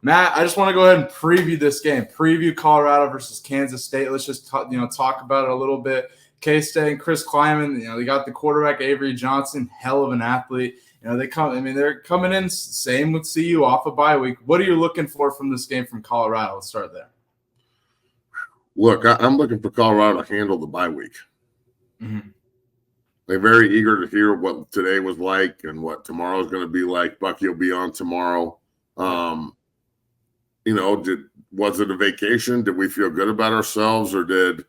Matt, I just want to go ahead and preview this game. Preview Colorado versus Kansas State. Let's just talk about it a little bit. K-State and Chris Kleiman, they got the quarterback Avery Johnson, hell of an athlete. They're coming in same with CU off a bye week. What are you looking for from this game from Colorado? Let's start there. Look, I'm looking for Colorado to handle the bye week. Mm-hmm. They're very eager to hear what today was like and what tomorrow is going to be like. Bucky will be on tomorrow. Was it a vacation? Did we feel good about ourselves, or did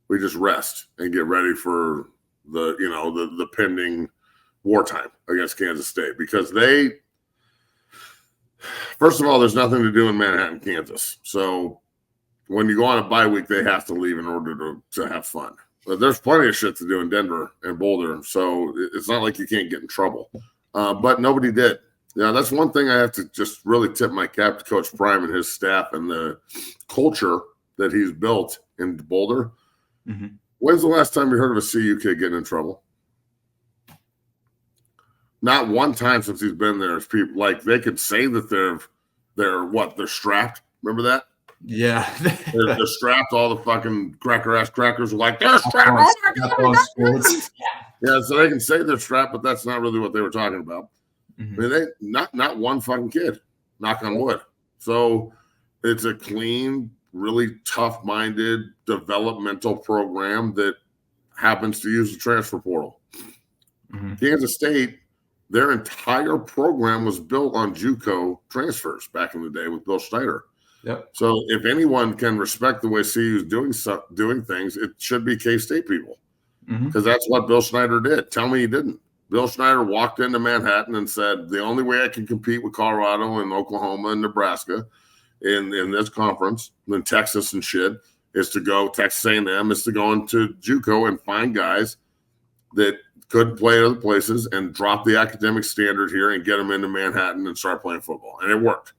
we just rest and get ready for the pending wartime against Kansas State? Because first of all, there's nothing to do in Manhattan, Kansas. So when you go on a bye week, they have to leave in order to have fun. But there's plenty of shit to do in Denver and Boulder, so it's not like you can't get in trouble. But nobody did. That's one thing I have to just really tip my cap to Coach Prime and his staff and the culture that he's built in Boulder. Mm-hmm. When's the last time you heard of a CU kid getting in trouble? Not one time since he's been there. People like they could say that they're strapped. Remember that? Yeah. they're strapped. All the fucking cracker-ass crackers are like, they're strapped. Yeah, so they can say they're strapped, but that's not really what they were talking about. Mm-hmm. I mean, not one fucking kid, knock on wood. So it's a clean, really tough-minded developmental program that happens to use the transfer portal. Mm-hmm. Kansas State, their entire program was built on JUCO transfers back in the day with Bill Schneider. Yep. So if anyone can respect the way CU is doing things, it should be K-State people, because that's what Bill Schneider did. Tell me he didn't. Bill Schneider walked into Manhattan and said, the only way I can compete with Colorado and Oklahoma and Nebraska in this conference, and Texas and shit, is to go, Texas A&M is to go into JUCO and find guys that could play at other places and drop the academic standard here and get them into Manhattan and start playing football. And it worked.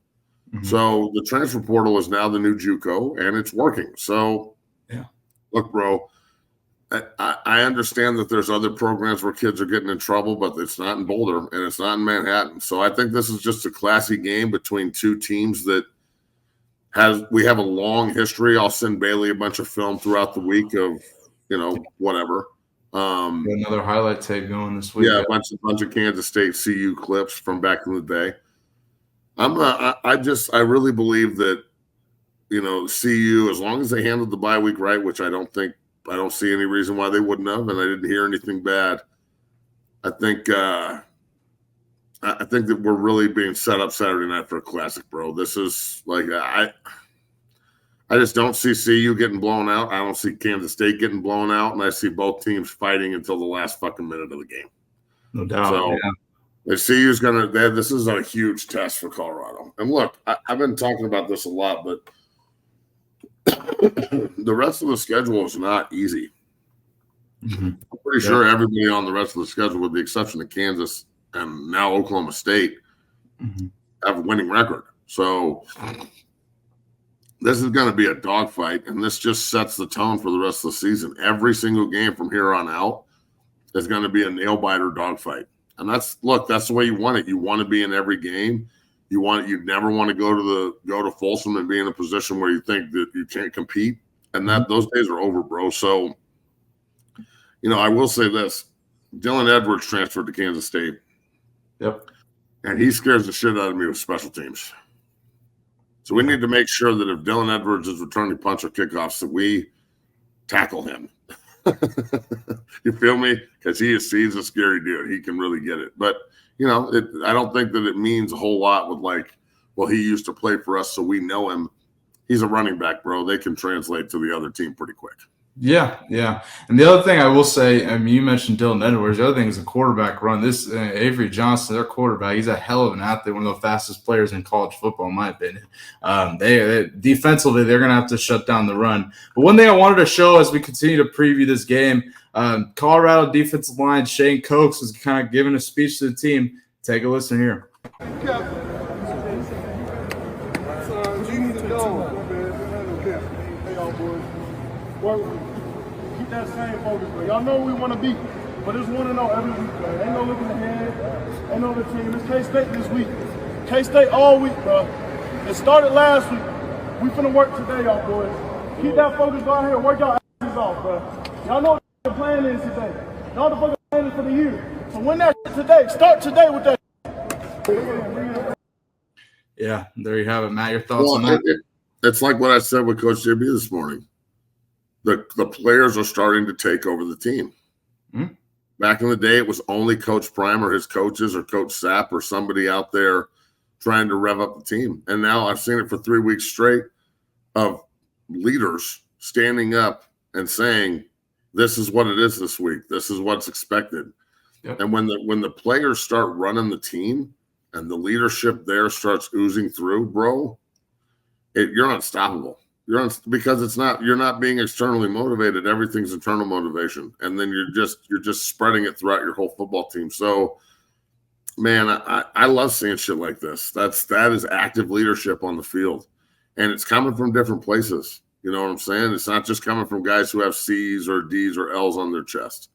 Mm-hmm. So the transfer portal is now the new JUCO, and it's working. So, yeah. Look, bro, I understand that there's other programs where kids are getting in trouble, but it's not in Boulder and it's not in Manhattan. So I think this is just a classy game between two teams that we have a long history. I'll send Bailey a bunch of film throughout the week of, whatever. Another highlight tape going this week. Yeah, a bunch of Kansas State CU clips from back in the day. I really believe that, CU, as long as they handled the bye week right, which I don't see any reason why they wouldn't have, and I didn't hear anything bad. I think that we're really being set up Saturday night for a classic, bro. This is like I just don't see CU getting blown out. I don't see Kansas State getting blown out, and I see both teams fighting until the last fucking minute of the game. No doubt. So, yeah. If CU's this is a huge test for Colorado. And look, I've been talking about this a lot, but the rest of the schedule is not easy. Mm-hmm. I'm pretty sure everybody on the rest of the schedule, with the exception of Kansas and now Oklahoma State, have a winning record. So this is going to be a dogfight, and this just sets the tone for the rest of the season. Every single game from here on out is going to be a nail-biter dogfight. And that's the way you want it. You want to be in every game. You never want to go to Folsom and be in a position where you think that you can't compete. And those days are over, bro. So, I will say this. Dylan Edwards transferred to Kansas State. Yep. And he scares the shit out of me with special teams. So we need to make sure that if Dylan Edwards is returning punch or kickoffs, that we tackle him. You feel me? Because he's a scary dude. He can really get it. But, I don't think that it means a whole lot with he used to play for us, so we know him. He's a running back, bro. They can translate to the other team pretty quick. Yeah. And the other thing I will say, you mentioned Dylan Edwards. The other thing is the quarterback run. This Avery Johnson, their quarterback, he's a hell of an athlete, one of the fastest players in college football, in my opinion. They defensively, they're going to have to shut down the run. But one thing I wanted to show as we continue to preview this game, Colorado defensive line Shane Cox was kind of giving a speech to the team. Take a listen here. Keep that same focus, bro. Y'all know we want to beat, but it's 1-0 every week, bro. Ain't no looking ahead. Ain't no other team. It's K-State this week. K-State all week, bro. It started last week. We finna work today, y'all boys. Keep that focus going here. Work y'all asses off, bro. Y'all know what the plan is today. Y'all the fucking plan is for the year. So win that shit today. Start today with that. Yeah, there you have it, Matt. Your thoughts on that? It's like what I said with Coach JB this morning. The players are starting to take over the team. Mm-hmm. Back in the day, it was only Coach Prime or his coaches or Coach Sapp or somebody out there trying to rev up the team. And now I've seen it for 3 weeks straight of leaders standing up and saying, this is what it is this week. This is what's expected. Yep. And when the players start running the team and the leadership there starts oozing through, bro, you're unstoppable. Because you're not being externally motivated. Everything's internal motivation, and then you're just spreading it throughout your whole football team. So, man, I love seeing shit like this. That is active leadership on the field, and it's coming from different places. You know what I'm saying? It's not just coming from guys who have C's or D's or L's on their chest.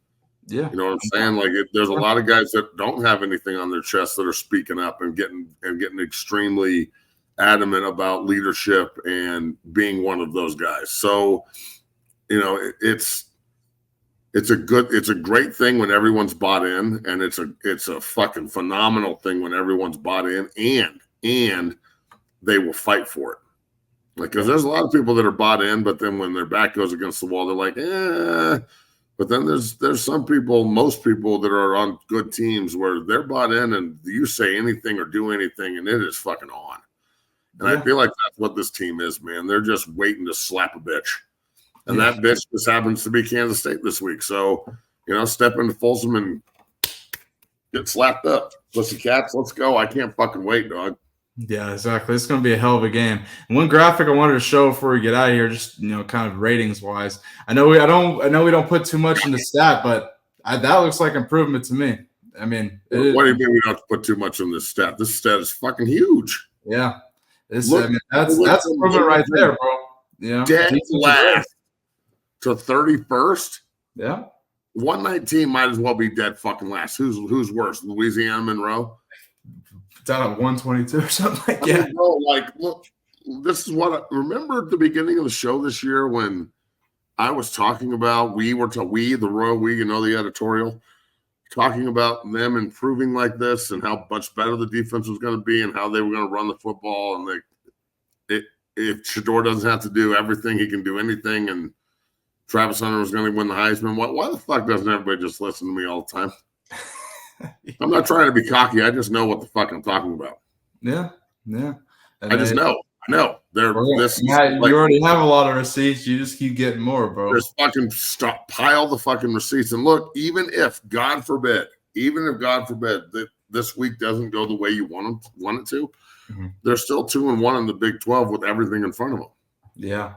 Yeah, you know what I'm saying? Like there's a lot of guys that don't have anything on their chest that are speaking up and getting extremely adamant about leadership and being one of those guys. So, you know, it's a great thing when everyone's bought in, and it's a fucking phenomenal thing when everyone's bought in and they will fight for it. Like, because there's a lot of people that are bought in, but then when their back goes against the wall, they're like, eh. But then there's some people, most people that are on good teams where they're bought in, and you say anything or do anything, and it is fucking on. And I feel like that's what this team is, man. They're just waiting to slap a bitch. And that bitch just happens to be Kansas State this week. So, you know, step into Folsom and get slapped up. Pussycats, let's go. I can't fucking wait, dog. Yeah, exactly. It's going to be a hell of a game. And one graphic I wanted to show before we get out of here, just, you know, kind of ratings wise. I know we don't put too much in the stat, but that looks like improvement to me. I mean, what do you mean we don't put too much in this stat? This stat is fucking huge. Yeah. That's improvement right there, bro. Yeah. Dead last to 31st. Yeah. 119 might as well be dead fucking last. Who's worse? Louisiana Monroe? Down at 122 or something like that. Yeah. Bro, like, look, this is what I remember at the beginning of the show this year when I was talking about the royal we, you know, the editorial, talking about them improving like this and how much better the defense was going to be and how they were going to run the football. And if Shedeur doesn't have to do everything, he can do anything. And Travis Hunter was going to win the Heisman. Why the fuck doesn't everybody just listen to me all the time? I'm not trying to be cocky. I just know what the fuck I'm talking about. Yeah, yeah. And I just know. I know. You already have a lot of receipts. You just keep getting more, bro. Just fucking pile the fucking receipts. And look, even if God forbid that this week doesn't go the way you want it to, they're still 2-1 in the Big 12 with everything in front of them. Yeah.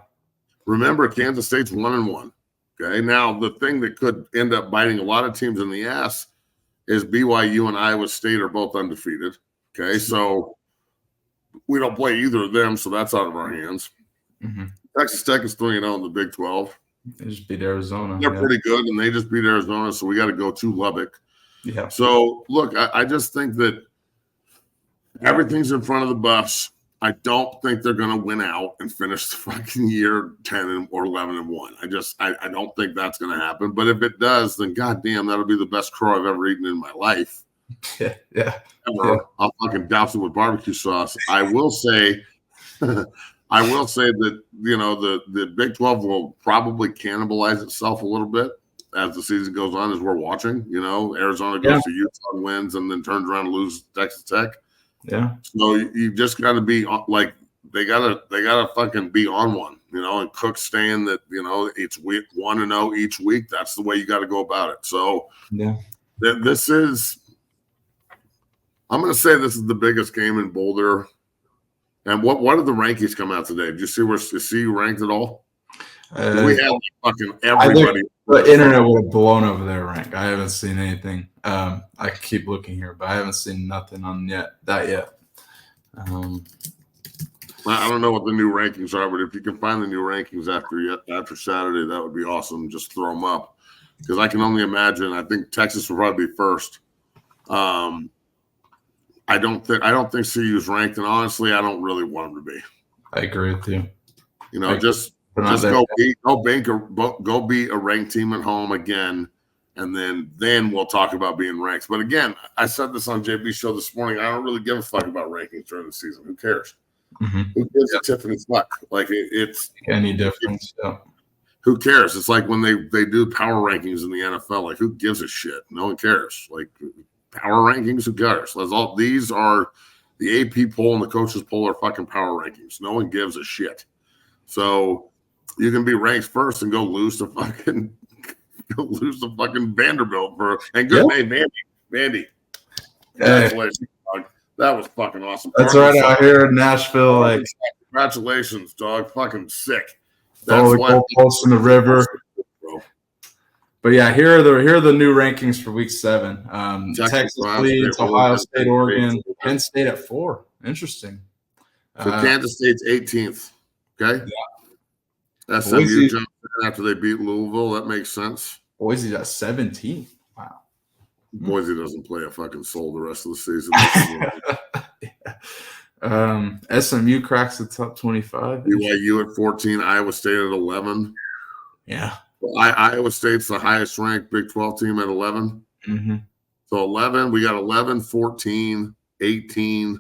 Remember, Kansas State's 1-1. Okay. Now, the thing that could end up biting a lot of teams in the ass is BYU and Iowa State are both undefeated. Okay. So we don't play either of them, so that's out of our hands. Texas Tech is 3-0 in the Big 12. They just beat Arizona. They're pretty good, and they just beat Arizona, so we got to go to Lubbock. Yeah. So, look, I just think that everything's in front of the Buffs. I don't think they're going to win out and finish the fucking year 10 or 11-1. I don't think that's going to happen. But if it does, then goddamn, that'll be the best crow I've ever eaten in my life. Yeah. Ever. I'll fucking douse it with barbecue sauce. I will say that, you know, the Big 12 will probably cannibalize itself a little bit as the season goes on, as we're watching. You know, Arizona goes to Utah and wins, and then turns around and loses to Texas Tech. Yeah. So you just got to be like, they gotta fucking be on one, you know. And Cook's saying that, you know, it's week 1-0 each week. That's the way you got to go about it. So this is, I'm going to say this is the biggest game in Boulder. And what did the rankings come out today? Did you see you ranked at all? We had fucking everybody. The internet would have blown over their rank. I haven't seen anything. I keep looking here, but I haven't seen nothing on that yet. I don't know what the new rankings are, but if you can find the new rankings after Saturday, that would be awesome. Just throw them up, because I can only imagine. I think Texas will probably be first. I don't think CU's ranked, and honestly, I don't really want them to be. I agree with you. You know, just go beat a ranked team at home again, and then we'll talk about being ranked. But again, I said this on JB's show this morning. I don't really give a fuck about rankings during the season. Who cares? Mm-hmm. Who gives a Tiffany fuck? Like it's any difference? Yeah. Who cares? It's like when they do power rankings in the NFL. Like, who gives a shit? No one cares. Like, power rankings, who cares? These are the AP poll and the coaches poll are fucking power rankings. No one gives a shit. So you can be ranked first and go lose to fucking Vanderbilt and good name, Vandy. Congratulations, dog. That was fucking awesome. That's right out here in Nashville. Like, congratulations, dog. Fucking sick. That's the goalposts in the river. But yeah, here are the new rankings for Week 7. Texas leads, Ohio State, Oregon, Penn State at 4. Interesting. So Kansas State's 18th. Okay. Yeah. SMU jumped in after they beat Louisville. That makes sense. Boise at 17. Wow. Boise doesn't play a fucking soul the rest of the season. SMU cracks the top 25. BYU at 14. Iowa State at 11. Yeah. Iowa State's the highest ranked Big 12 team at 11. Mm-hmm. So 11, we got 11, 14, 18.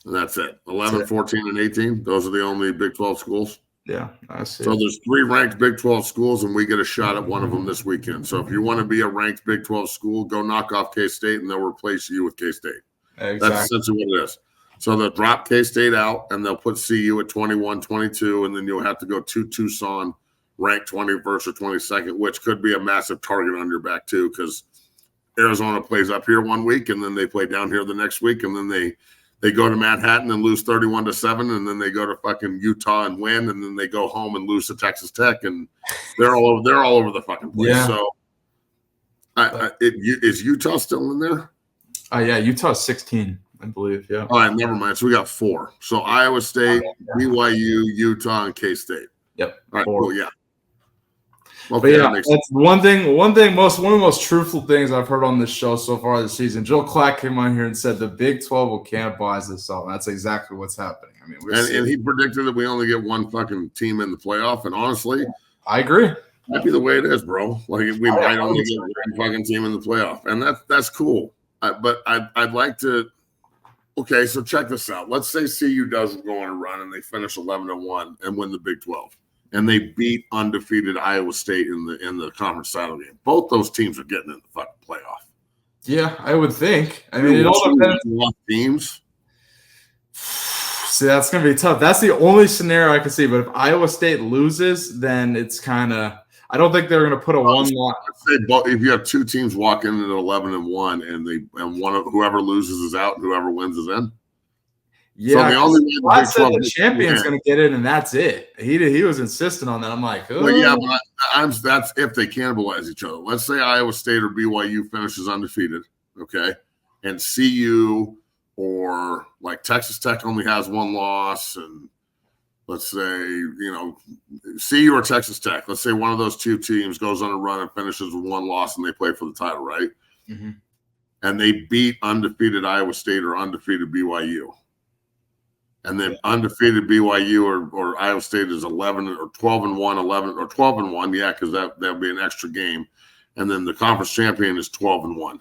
And that's it. 11, 14, and 18. Those are the only Big 12 schools. Yeah, I see. So there's 3 ranked Big 12 schools, and we get a shot at one of them this weekend. So if you want to be a ranked Big 12 school, go knock off K-State, and they'll replace you with K-State. Exactly. That's essentially what it is. So they'll drop K-State out, and they'll put CU at 21, 22, and then you'll have to go to Tucson, ranked 21st or 22nd, which could be a massive target on your back too, because Arizona plays up here one week, and then they play down here the next week, and then they go to Manhattan and lose 31-7, and then they go to fucking Utah and win, and then they go home and lose to Texas Tech, and they're all over the fucking place. Yeah. So is Utah still in there? Yeah, Utah's 16, I believe. Yeah. All right, never mind. So we got 4. So Iowa State, BYU, Utah, and K-State. Yep. All right, 4. cool, yeah. Okay, but yeah, that's one of the most truthful things I've heard on this show so far this season. Joe Clack came on here and said the Big 12 will cannibalize this all. That's exactly what's happening. I mean, and he predicted that we only get one fucking team in the playoff. And honestly, I agree. That'd be the way it is, bro. Like we might only get one fucking team in the playoff, and that's cool. But I'd like to. Okay, so check this out. Let's say CU does go on a run and they finish 11-1 and win the Big 12. And they beat undefeated Iowa State in the conference title game. Both those teams are getting in the fucking playoff. Yeah, I would think. I mean, it all depends. Teams. See, that's going to be tough. That's the only scenario I can see. But if Iowa State loses, then it's kind of. I don't think they're going to put a one lock. If you have 2 teams walk in at 11-1, and one of whoever loses is out, and whoever wins is in. Yeah, so the only way the champion's going to get in, and that's it. He was insistent on that. I'm like, oh. Well, yeah, but that's if they cannibalize each other. Let's say Iowa State or BYU finishes undefeated, okay, and CU or like Texas Tech only has 1 loss, and let's say CU or Texas Tech. Let's say one of those 2 teams goes on a run and finishes with 1 loss, and they play for the title, right? Mm-hmm. And they beat undefeated Iowa State or undefeated BYU. And then undefeated BYU or Iowa State is 11 or 12-1, 11 or 12-1, yeah, because that'll be an extra game. And then the conference champion is 12-1.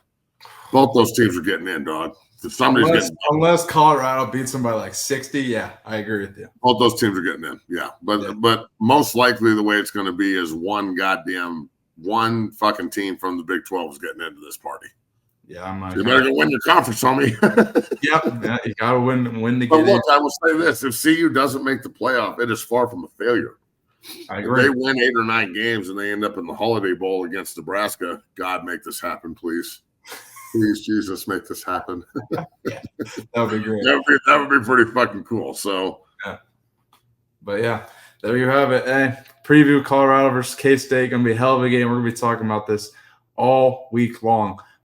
Both those teams are getting in, dog. If unless Colorado beats them by like 60, yeah, I agree with you. Both those teams are getting in, yeah. But most likely the way it's going to be is one fucking team from the Big 12 is getting into this party. Yeah, I'm not. You better go win your conference, homie. Yeah, you gotta win to but get look, in. I will say this: if CU doesn't make the playoff, it is far from a failure. I agree. If they win 8 or 9 games and they end up in the Holiday Bowl against Nebraska, God, make this happen, please. Please, Jesus, make this happen. Yeah, that would be great. That would be pretty fucking cool. So, yeah. But yeah, there you have it. Preview Colorado versus K-State, gonna be a hell of a game. We're gonna be talking about this all week long.